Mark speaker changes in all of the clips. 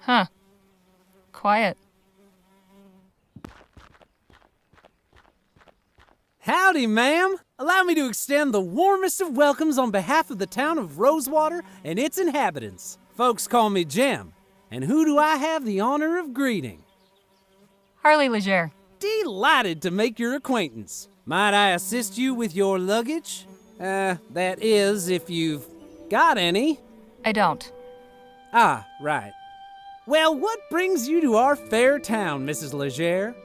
Speaker 1: Huh. Quiet.
Speaker 2: Howdy, ma'am. Allow me to extend the warmest of welcomes on behalf of the town of Rosewater and its inhabitants. Folks call me Jem. And who do I have the honor of greeting?
Speaker 1: Harley Leger.
Speaker 2: Delighted to make your acquaintance. Might I assist you with your luggage? That is, if you've got any.
Speaker 1: I don't.
Speaker 2: Ah, right. Well, what brings you to our fair town, Mrs. Leger?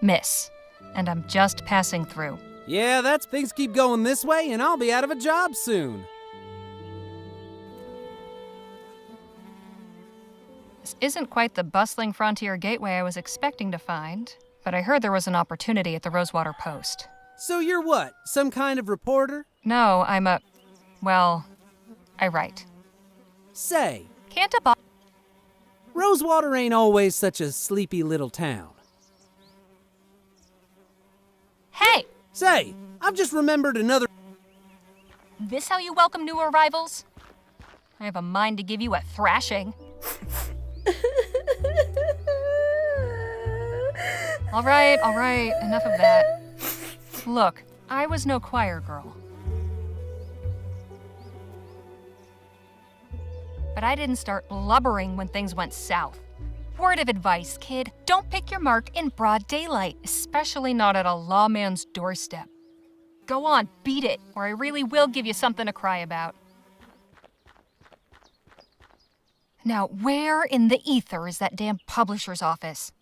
Speaker 1: Miss. And I'm just passing through.
Speaker 2: Yeah, that's things keep going this way, and I'll be out of a job soon.
Speaker 1: This isn't quite the bustling frontier gateway I was expecting to find, but I heard there was an opportunity at the Rosewater Post.
Speaker 2: So you're what, some kind of reporter?
Speaker 1: No, I'm a... well, I write.
Speaker 2: Say,
Speaker 1: Can't a
Speaker 2: Rosewater ain't always such a sleepy little town.
Speaker 1: Hey!
Speaker 2: Say, I've just remembered another...
Speaker 1: This how you welcome new arrivals? I have a mind to give you a thrashing. All right, enough of that. Look, I was no choir girl. But I didn't start blubbering when things went south. Word of advice, kid, don't pick your mark in broad daylight, especially not at a lawman's doorstep. Go on, beat it, or I really will give you something to cry about. Now, where in the ether is that damn publisher's office?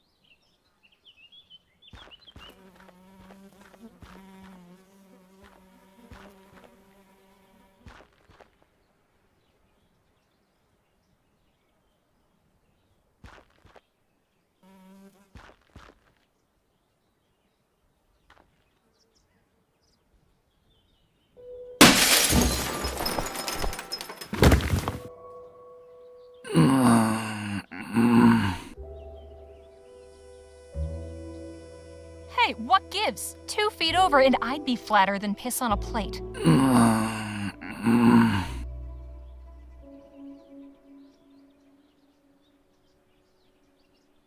Speaker 1: Hey, what gives? 2 feet over and I'd be flatter than piss on a plate.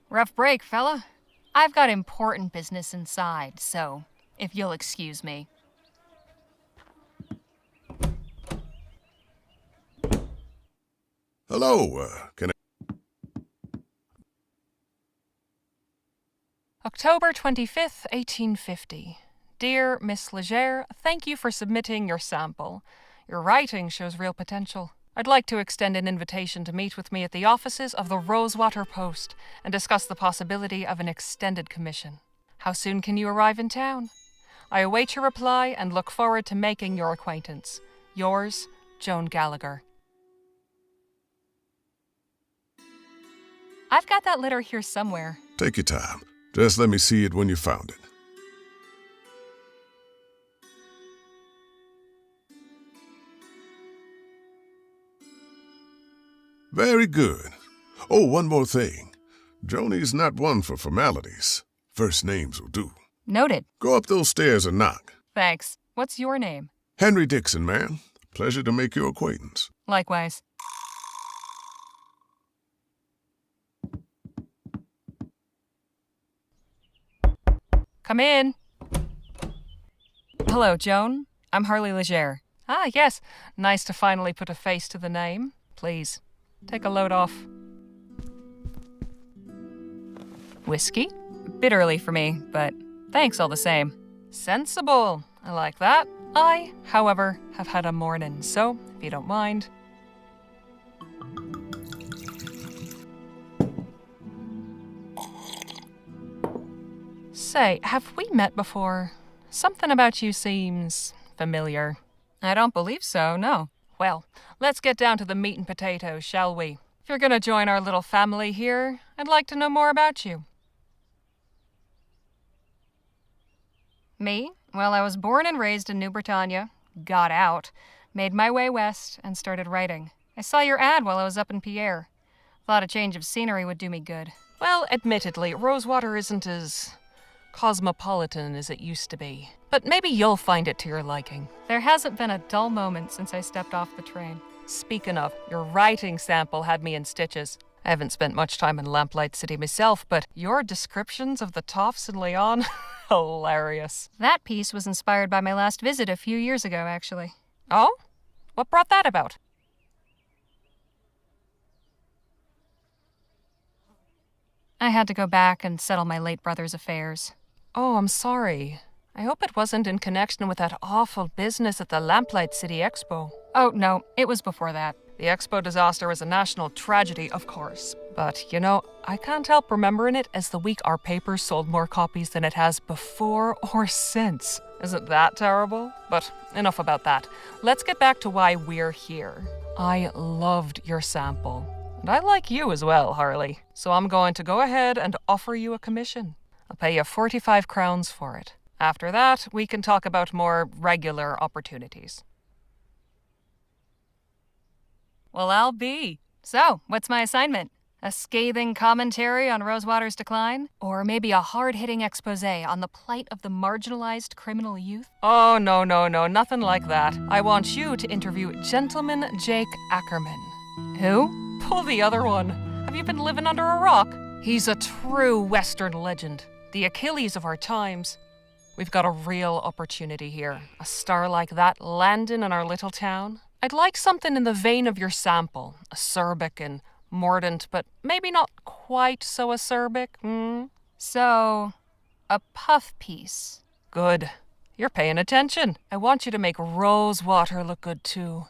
Speaker 1: Rough break, fella. I've got important business inside, so if you'll excuse me.
Speaker 3: Hello, can I...
Speaker 1: October 25th, 1850. Dear Miss Leger, thank you for submitting your sample. Your writing shows real potential. I'd like to extend an invitation to meet with me at the offices of the Rosewater Post and discuss the possibility of an extended commission. How soon can you arrive in town? I await your reply and look forward to making your acquaintance. Yours, Joan Gallagher. I've got that letter here somewhere.
Speaker 3: Take your time. Just let me see it when you found it. Very good. Oh, one more thing. Joni's not one for formalities. First names will do.
Speaker 1: Noted.
Speaker 3: Go up those stairs and knock.
Speaker 1: Thanks. What's your name?
Speaker 3: Henry Dixon, ma'am. Pleasure to make your acquaintance.
Speaker 1: Likewise. Come in. Hello, Joan. I'm Harley Leger. Ah, yes. Nice to finally put a face to the name. Please, take a load off. Whiskey? Bit early for me, but thanks all the same. Sensible. I like that. I, however, have had a morning, so if you don't mind. Say, have we met before? Something about you seems familiar. I don't believe so, no. Well, let's get down to the meat and potatoes, shall we? If you're gonna join our little family here, I'd like to know more about you. Me? Well, I was born and raised in New Bretagne, got out, made my way west, and started writing. I saw your ad while I was up in Pierre. Thought a change of scenery would do me good. Well, admittedly, Rosewater isn't as cosmopolitan as it used to be. But maybe you'll find it to your liking. There hasn't been a dull moment since I stepped off the train. Speaking of, your writing sample had me in stitches. I haven't spent much time in Lamplight City myself, but your descriptions of the toffs in Leon, hilarious.
Speaker 4: That piece was inspired by my last visit a few years ago, actually.
Speaker 1: Oh? What brought that about?
Speaker 4: I had to go back and settle my late brother's affairs.
Speaker 1: Oh, I'm sorry. I hope it wasn't in connection with that awful business at the Lamplight City Expo.
Speaker 4: Oh, no, it was before that.
Speaker 1: The Expo disaster was a national tragedy, of course. But, you know, I can't help remembering it as the week our paper sold more copies than it has before or since. Isn't that terrible? But enough about that. Let's get back to why we're here. I loved your sample. And I like you as well, Harley. So I'm going to go ahead and offer you a commission. I'll pay you 45 crowns for it. After that, we can talk about more regular opportunities.
Speaker 4: Well, I'll be. So, what's my assignment? A scathing commentary on Rosewater's decline? Or maybe a hard-hitting exposé on the plight of the marginalized criminal youth?
Speaker 1: Oh, no, nothing like that. I want you to interview Gentleman Jake Ackerman.
Speaker 4: Who?
Speaker 1: Pull the other one. Have you been living under a rock? He's a true Western legend. The Achilles of our times. We've got a real opportunity here. A star like that landing in our little town. I'd like something in the vein of your sample. Acerbic and mordant, but maybe not quite so acerbic,
Speaker 4: So, a puff piece.
Speaker 1: Good. You're paying attention. I want you to make Rosewater look good too.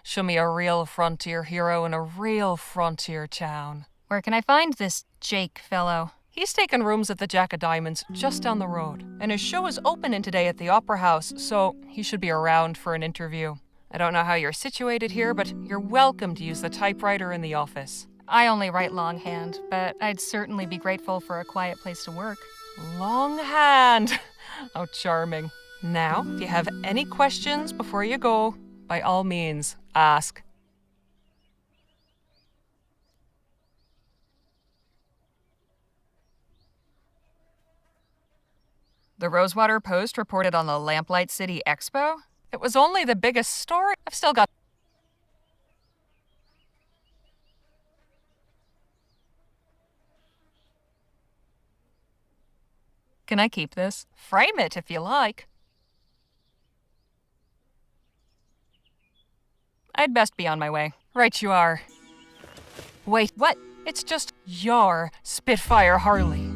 Speaker 1: Show me a real frontier hero in a real frontier town.
Speaker 4: Where can I find this Jake fellow?
Speaker 1: He's taking rooms at the Jack of Diamonds just down the road. And his show is opening today at the Opera House, so he should be around for an interview. I don't know how you're situated here, but you're welcome to use the typewriter in the office.
Speaker 4: I only write longhand, but I'd certainly be grateful for a quiet place to work.
Speaker 1: Longhand! How charming. Now, if you have any questions before you go, by all means, ask.
Speaker 4: The Rosewater Post reported on the Lamplight City Expo?
Speaker 1: It was only the biggest story. I've still got...
Speaker 4: Can I keep this?
Speaker 1: Frame it if you like.
Speaker 4: I'd best be on my way.
Speaker 1: Right you are.
Speaker 4: Wait, what?
Speaker 1: It's just your Spitfire Harley.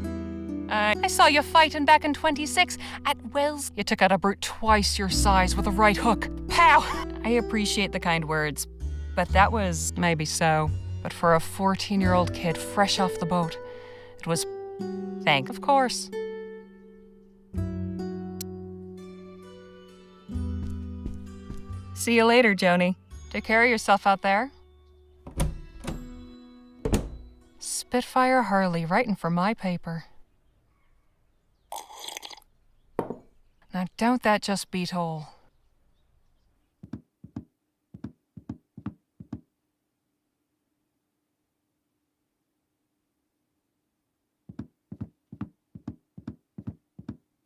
Speaker 1: I saw you fighting back in 26 at Wells. You took out a brute twice your size with a right hook. Pow!
Speaker 4: I appreciate the kind words, but that was...
Speaker 1: Maybe so. But for a 14-year-old kid fresh off the boat, it was...
Speaker 4: Thanks.
Speaker 1: Of course.
Speaker 4: See you later, Joni.
Speaker 1: Take care of yourself out there. Spitfire Harley writing for my paper. Now don't that just beat all?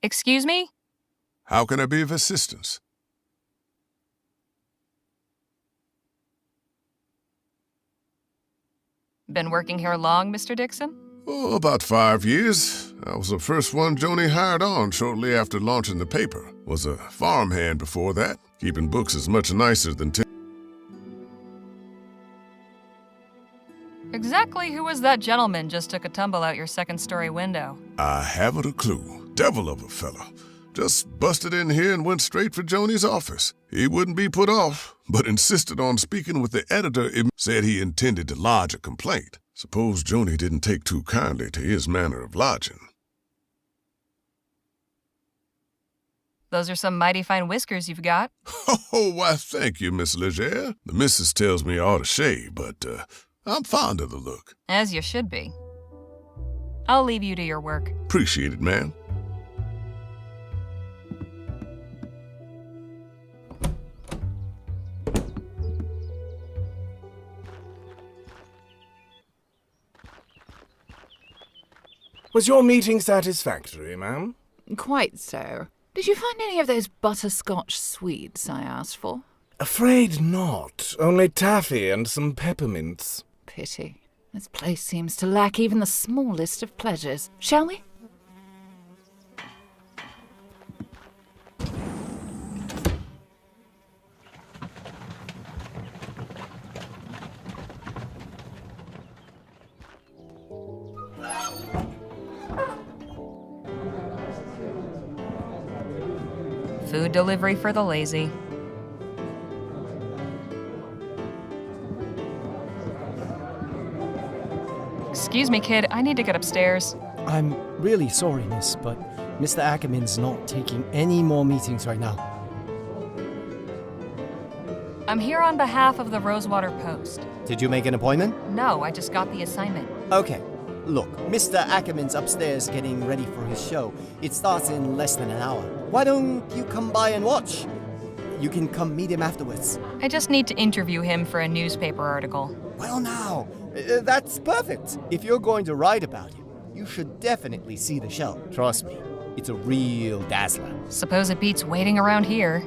Speaker 4: Excuse me?
Speaker 3: How can I be of assistance?
Speaker 4: Been working here long, Mr. Dixon?
Speaker 3: Oh, about 5 years. I was the first one Joni hired on shortly after launching the paper. Was a farmhand before that. Keeping books is much nicer than...
Speaker 4: Exactly who was that gentleman just took a tumble out your second-story window?
Speaker 3: I haven't a clue. Devil of a fella. Just busted in here and went straight for Joni's office. He wouldn't be put off, but insisted on speaking with the editor and said he intended to lodge a complaint. Suppose Joni didn't take too kindly to his manner of lodging.
Speaker 4: Those are some mighty fine whiskers you've got.
Speaker 3: Oh, why, thank you, Miss Leger. The missus tells me I ought to shave, but I'm fond of the look.
Speaker 4: As you should be. I'll leave you to your work.
Speaker 3: Appreciate it, ma'am.
Speaker 5: Was your meeting satisfactory, ma'am?
Speaker 6: Quite so. Did you find any of those butterscotch sweets I asked for?
Speaker 5: Afraid not. Only taffy and some peppermints.
Speaker 6: Pity. This place seems to lack even the smallest of pleasures. Shall we?
Speaker 4: Food delivery for the lazy. Excuse me, kid. I need to get upstairs.
Speaker 7: I'm really sorry, miss, but Mr. Ackerman's not taking any more meetings right now.
Speaker 4: I'm here on behalf of the Rosewater Post.
Speaker 7: Did you make an appointment?
Speaker 4: No, I just got the assignment.
Speaker 7: Okay. Look, Mr. Ackerman's upstairs getting ready for his show. It starts in less than an hour. Why don't you come by and watch? You can come meet him afterwards.
Speaker 4: I just need to interview him for a newspaper article.
Speaker 7: Well now, that's perfect. If you're going to write about him, you should definitely see the show. Trust me, it's a real dazzler.
Speaker 4: Suppose it beats waiting around here.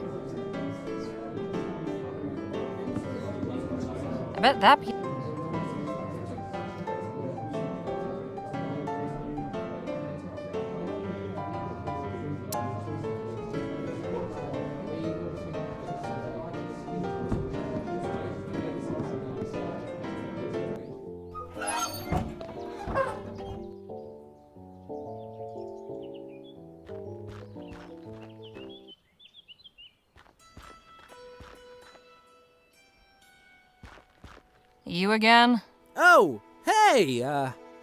Speaker 4: I bet that You again?
Speaker 2: Oh, hey,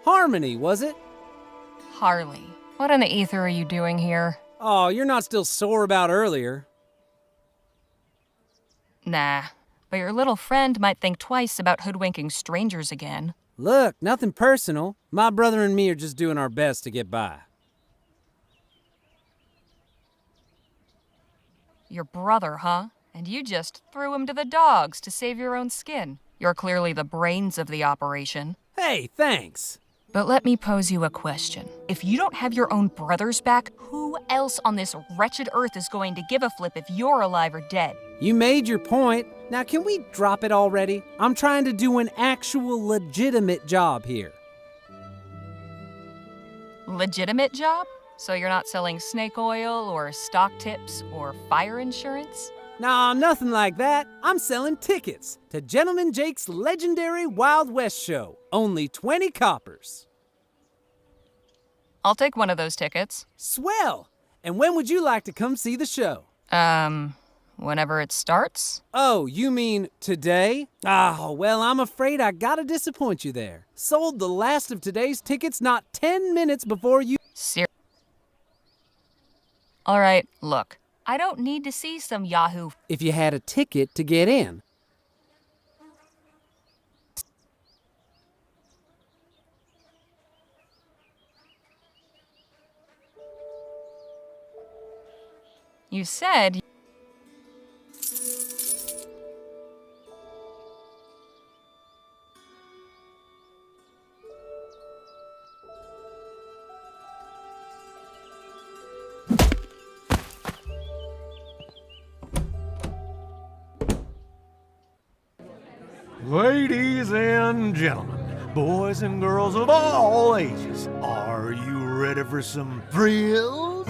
Speaker 2: Harmony, was it?
Speaker 4: Harley. What in the ether are you doing here?
Speaker 2: Oh, you're not still sore about earlier.
Speaker 4: Nah, but your little friend might think twice about hoodwinking strangers again.
Speaker 2: Look, nothing personal. My brother and me are just doing our best to get by.
Speaker 4: Your brother, huh? And you just threw him to the dogs to save your own skin. You're clearly the brains of the operation.
Speaker 2: Hey, thanks.
Speaker 4: But let me pose you a question. If you don't have your own brothers back, who else on this wretched earth is going to give a flip if you're alive or dead?
Speaker 2: You made your point. Now can we drop it already? I'm trying to do an actual legitimate job here.
Speaker 4: Legitimate job? So you're not selling snake oil or stock tips or fire insurance?
Speaker 2: Nah, nothing like that. I'm selling tickets to Gentleman Jake's legendary Wild West show. Only 20 coppers.
Speaker 4: I'll take one of those tickets.
Speaker 2: Swell! And when would you like to come see the show?
Speaker 4: Whenever it starts?
Speaker 2: Oh, you mean today? Oh, well, I'm afraid I gotta disappoint you there. Sold the last of today's tickets not 10 minutes before you...
Speaker 4: All right, look. I don't need to see some Yahoo.
Speaker 2: If you had a ticket to get in.
Speaker 4: You said...
Speaker 8: Ladies and gentlemen, boys and girls of all ages, are you ready for some thrills?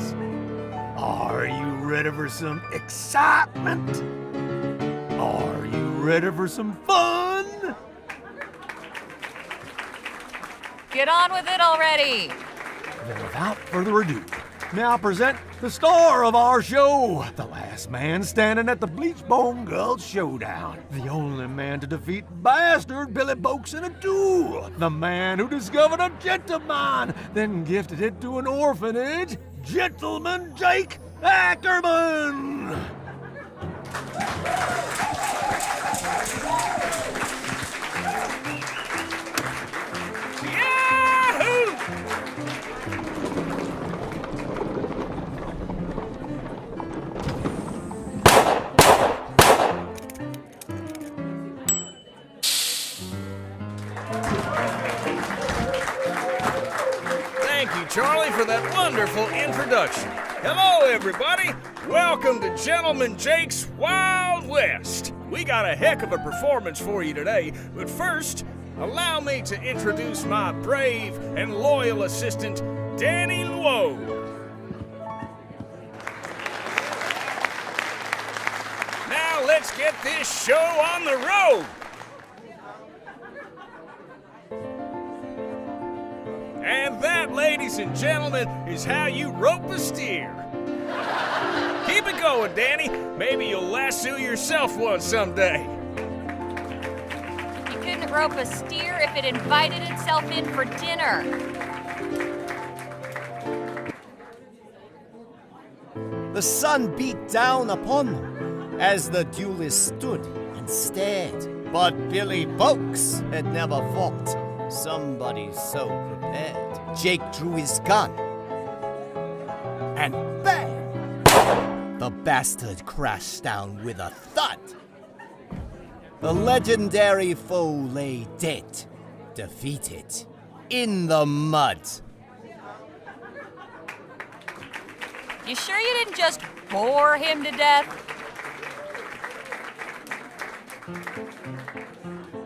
Speaker 8: Are you ready for some excitement? Are you ready for some fun?
Speaker 4: Get on with it already!
Speaker 8: Then without further ado, now present the star of our show, the last man standing at the Bleachbone Gulch Showdown, the only man to defeat bastard Billy Boakes in a duel, the man who discovered a gentleman, then gifted it to an orphanage, Gentleman Jake Ackerman!
Speaker 9: Thank you, Charlie, for that wonderful introduction. Hello, everybody. Welcome to Gentleman Jake's Wild West. We got a heck of a performance for you today, but first, allow me to introduce my brave and loyal assistant, Danny Luo. Now let's get this show on the road. And that, ladies and gentlemen, is how you rope a steer. Keep it going, Danny. Maybe you'll lasso yourself one someday.
Speaker 4: You couldn't rope a steer if it invited itself in for dinner.
Speaker 7: The sun beat down upon them as the duelists stood and stared. But Billy Boakes had never fought somebody so prepared. Jake drew his gun, and bang! The bastard crashed down with a thud. The legendary foe lay dead, defeated, in the mud.
Speaker 4: You sure you didn't just bore him to death?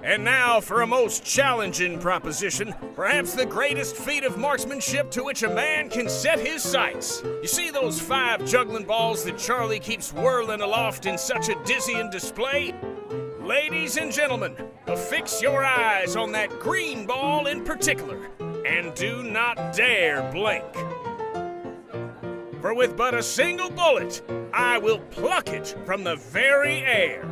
Speaker 9: And now for a most challenging proposition, perhaps the greatest feat of marksmanship to which a man can set his sights. You see those 5 juggling balls that Charlie keeps whirling aloft in such a dizzying display? Ladies and gentlemen, affix your eyes on that green ball in particular, and do not dare blink. For with but a single bullet, I will pluck it from the very air.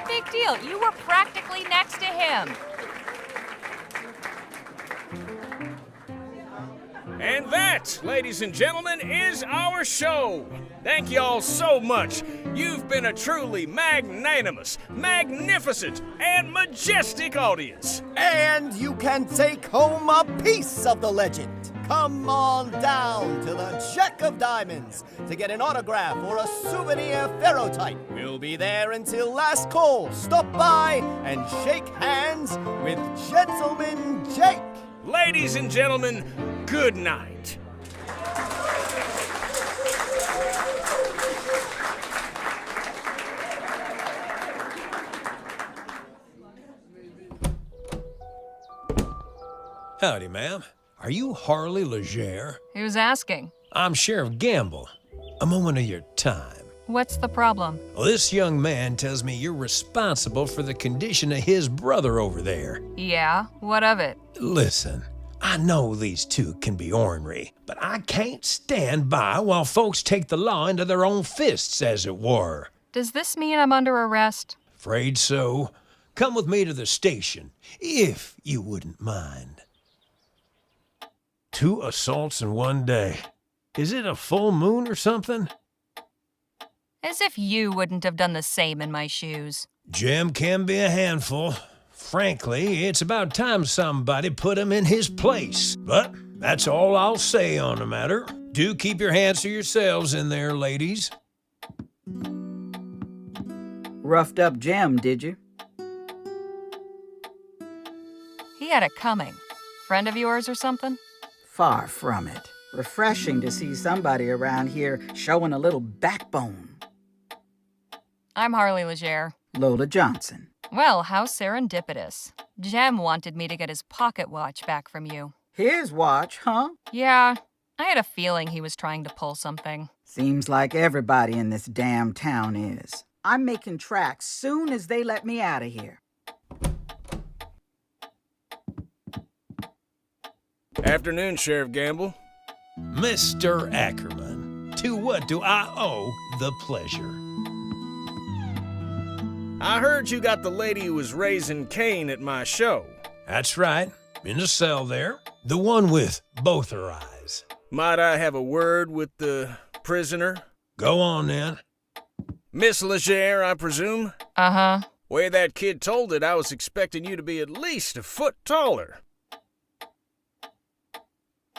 Speaker 4: Big deal. You were practically next to him.
Speaker 9: And that, ladies and gentlemen, is our show. Thank y'all so much. You've been a truly magnanimous, magnificent, and majestic audience.
Speaker 7: And you can take home a piece of the legend. Come on down to the Jack of Diamonds to get an autograph or a souvenir ferrotype. We'll be there until last call. Stop by and shake hands with Gentleman Jake.
Speaker 9: Ladies and gentlemen, good night.
Speaker 10: Howdy, ma'am. Are you Harley Leger?
Speaker 4: Who's asking?
Speaker 10: I'm Sheriff Gamble. A moment of your time.
Speaker 4: What's the problem?
Speaker 10: Well, this young man tells me you're responsible for the condition of his brother over there.
Speaker 4: Yeah, what of it?
Speaker 10: Listen, I know these two can be ornery, but I can't stand by while folks take the law into their own fists, as it were.
Speaker 4: Does this mean I'm under arrest?
Speaker 10: Afraid so. Come with me to the station, if you wouldn't mind. 2 assaults in one day. Is it a full moon or something?
Speaker 4: As if you wouldn't have done the same in my shoes.
Speaker 10: Jim can be a handful. Frankly, it's about time somebody put him in his place. But that's all I'll say on the matter. Do keep your hands to yourselves in there, ladies.
Speaker 11: Roughed up Jim, did you?
Speaker 4: He had it coming. Friend of yours or something?
Speaker 11: Far from it. Refreshing to see somebody around here showing a little backbone.
Speaker 4: I'm Harley Leger.
Speaker 11: Lola Johnson.
Speaker 4: Well, how serendipitous. Jem wanted me to get his pocket watch back from you.
Speaker 11: His watch, huh?
Speaker 4: Yeah, I had a feeling he was trying to pull something.
Speaker 11: Seems like everybody in this damn town is. I'm making tracks soon as they let me out of here.
Speaker 9: Afternoon, Sheriff Gamble.
Speaker 10: Mr. Ackerman, to what do I owe the pleasure?
Speaker 9: I heard you got the lady who was raising Cain at my show.
Speaker 10: That's right, in the cell there. The one with both her eyes.
Speaker 9: Might I have a word with the prisoner?
Speaker 10: Go on, then.
Speaker 9: Miss Leger, I presume?
Speaker 4: Uh-huh.
Speaker 9: Way that kid told it, I was expecting you to be at least a foot taller.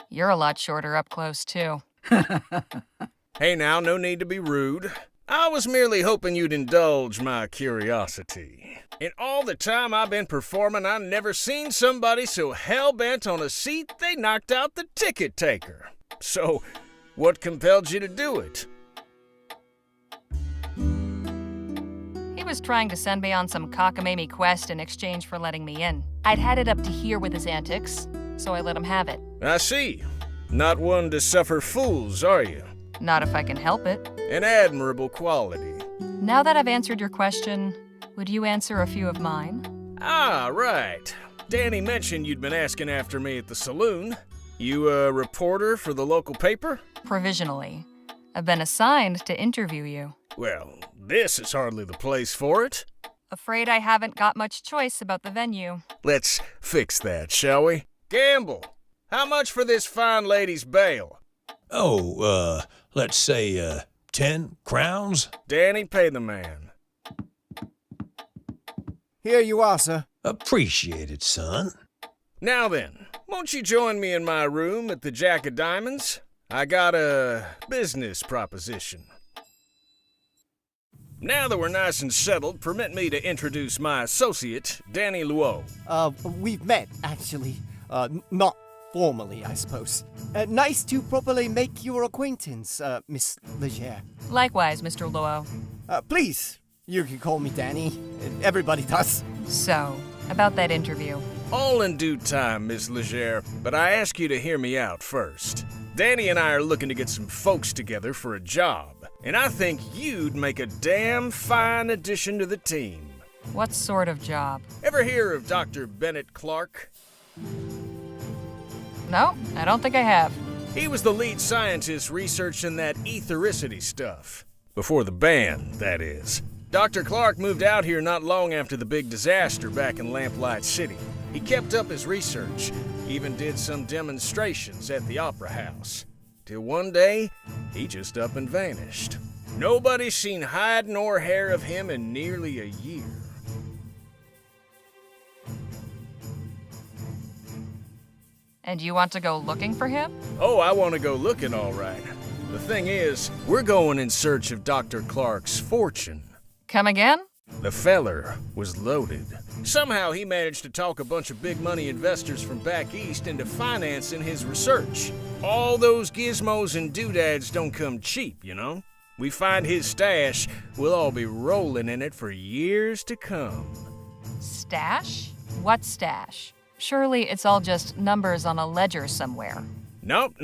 Speaker 4: You're a lot shorter up close, too.
Speaker 9: Hey now, no need to be rude. I was merely hoping you'd indulge my curiosity. In all the time I've been performing, I never seen somebody so hell-bent on a seat they knocked out the ticket taker. So, what compelled you to do it?
Speaker 4: He was trying to send me on some cockamamie quest in exchange for letting me in. I'd had it up to here with his antics, so I let him have it.
Speaker 9: I see. Not one to suffer fools, are you?
Speaker 4: Not if I can help it.
Speaker 9: An admirable quality.
Speaker 4: Now that I've answered your question, would you answer a few of mine?
Speaker 9: Ah, right. Danny mentioned you'd been asking after me at the saloon. You a reporter for the local paper?
Speaker 4: Provisionally. I've been assigned to interview you.
Speaker 9: Well, this is hardly the place for it.
Speaker 4: Afraid I haven't got much choice about the venue.
Speaker 9: Let's fix that, shall we? Gamble, how much for this fine lady's bail?
Speaker 10: Oh, let's say, 10 crowns?
Speaker 9: Danny, pay the man.
Speaker 7: Here you are, sir.
Speaker 10: Appreciate it, son.
Speaker 9: Now then, won't you join me in my room at the Jack of Diamonds? I got a business proposition. Now that we're nice and settled, permit me to introduce my associate, Danny Luo.
Speaker 7: We've met, actually. Not formally, I suppose. Nice to properly make your acquaintance, Miss Leger.
Speaker 4: Likewise, Mr. Luo.
Speaker 7: Please, you can call me Danny. Everybody does.
Speaker 4: So, about that interview.
Speaker 9: All in due time, Miss Leger, but I ask you to hear me out first. Danny and I are looking to get some folks together for a job, and I think you'd make a damn fine addition to the team.
Speaker 4: What sort of job?
Speaker 9: Ever hear of Dr. Bennett Clark?
Speaker 4: No, I don't think I have.
Speaker 9: He was the lead scientist researching that ethericity stuff. Before the ban, that is. Dr. Clark moved out here not long after the big disaster back in Lamplight City. He kept up his research, even did some demonstrations at the Opera House. Till one day, he just up and vanished. Nobody's seen hide nor hair of him in nearly a year.
Speaker 4: And you want to go looking for him?
Speaker 9: Oh, I want to go looking, all right. The thing is, we're going in search of Dr. Clark's fortune.
Speaker 4: Come again?
Speaker 9: The feller was loaded. Somehow he managed to talk a bunch of big money investors from back east into financing his research. All those gizmos and doodads don't come cheap, you know? We find his stash, we'll all be rolling in it for years to come.
Speaker 4: Stash? What stash? Surely it's all just numbers on a ledger somewhere.
Speaker 9: Nope.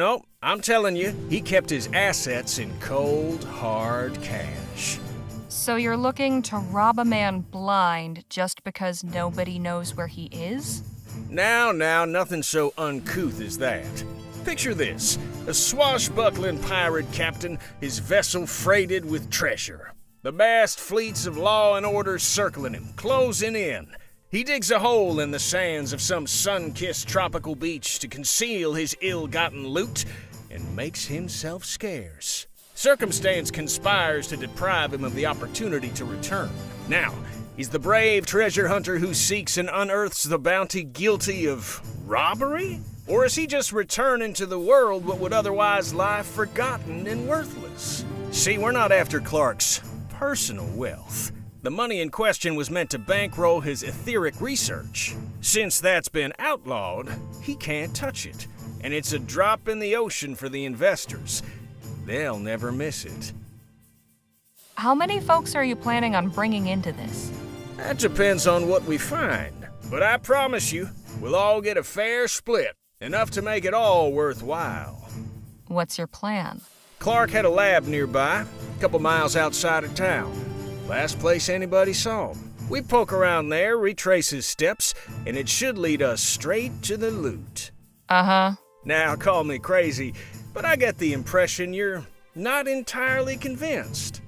Speaker 9: I'm telling you, he kept his assets in cold, hard cash.
Speaker 4: So you're looking to rob a man blind just because nobody knows where he is?
Speaker 9: Now, nothing so uncouth as that. Picture this, a swashbuckling pirate captain, his vessel freighted with treasure. The vast fleets of law and order circling him, closing in. He digs a hole in the sands of some sun-kissed tropical beach to conceal his ill-gotten loot and makes himself scarce. Circumstance conspires to deprive him of the opportunity to return. Now, he's the brave treasure hunter who seeks and unearths the bounty guilty of robbery? Or is he just returning to the world what would otherwise lie forgotten and worthless? See, we're not after Clark's personal wealth. The money in question was meant to bankroll his etheric research. Since that's been outlawed, he can't touch it. And it's a drop in the ocean for the investors. They'll never miss it.
Speaker 4: How many folks are you planning on bringing into this?
Speaker 9: That depends on what we find. But I promise you, we'll all get a fair split. Enough to make it all worthwhile.
Speaker 4: What's your plan?
Speaker 9: Clark had a lab nearby, a couple miles outside of town. Last place anybody saw him. We poke around there, retrace his steps, and it should lead us straight to the loot.
Speaker 4: Uh-huh.
Speaker 9: Now, call me crazy, but I get the impression you're not entirely convinced.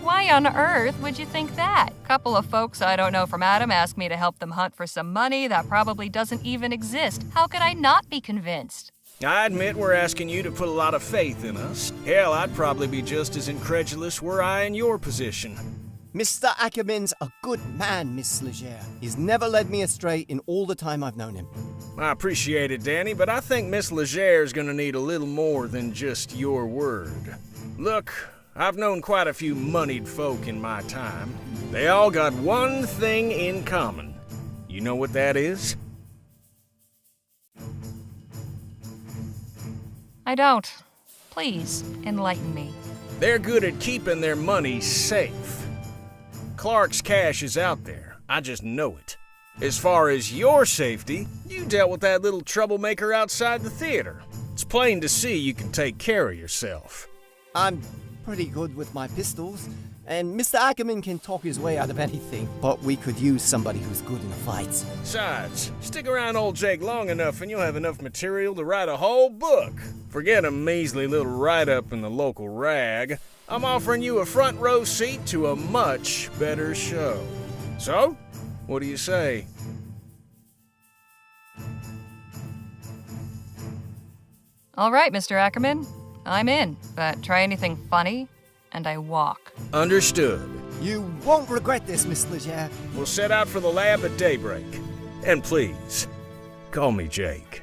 Speaker 4: Why on earth would you think that? Couple of folks I don't know from Adam asked me to help them hunt for some money that probably doesn't even exist. How could I not be convinced?
Speaker 9: I admit we're asking you to put a lot of faith in us. Hell, I'd probably be just as incredulous were I in your position.
Speaker 7: Mr. Ackerman's a good man, Miss Leger. He's never led me astray in all the time I've known him.
Speaker 9: I appreciate it, Danny, but I think Miss Leger's gonna need a little more than just your word. Look, I've known quite a few moneyed folk in my time. They all got one thing in common. You know what that is?
Speaker 4: I don't. Please, enlighten me.
Speaker 9: They're good at keeping their money safe. Clark's cash is out there. I just know it. As far as your safety, you dealt with that little troublemaker outside the theater. It's plain to see you can take care of yourself.
Speaker 7: I'm pretty good with my pistols, and Mr. Ackerman can talk his way out of anything, but we could use somebody who's good in a fight.
Speaker 9: Besides, stick around old Jake long enough and you'll have enough material to write a whole book. Forget a measly little write-up in the local rag. I'm offering you a front row seat to a much better show. So, what do you say?
Speaker 4: All right, Mr. Ackerman. I'm in, but try anything funny, and I walk.
Speaker 9: Understood.
Speaker 7: You won't regret this, Miss Leger.
Speaker 9: We'll set out for the lab at daybreak. And please, call me Jake.